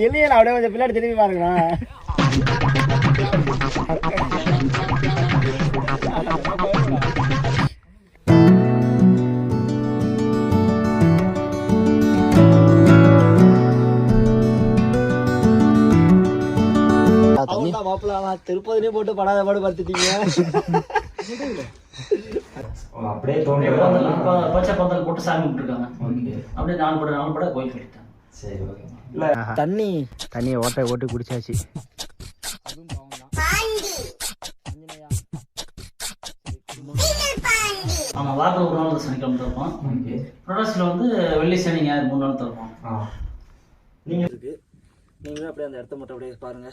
இல்லையே அப்படியே கொஞ்சம் பின்னாடி திரும்பி பாருங்களா. திருப்பதினே போட்டு படாத பாடு பார்த்துட்டீங்க. அப்படியே பச்சை பந்தல் போட்டு சாமி கும்பிட்டுருக்காங்க. அப்படியே நாலு படம் கோயில் கட்டிட்டாங்க. சரி ஓகே. இல்ல தண்ணியை ஓட்டி குடிச்சாச்சு. ஆமா, வாரத்தில் ஒரு நாள் சனிக்கிழமை தருவோம். புரட்டாசியில் வந்து வெள்ளி சனி ஞாயிறு 3 நாள் தருவோம். நீங்களும் அப்படியே அந்த இடத்த மட்டும் அப்படியே பாருங்க.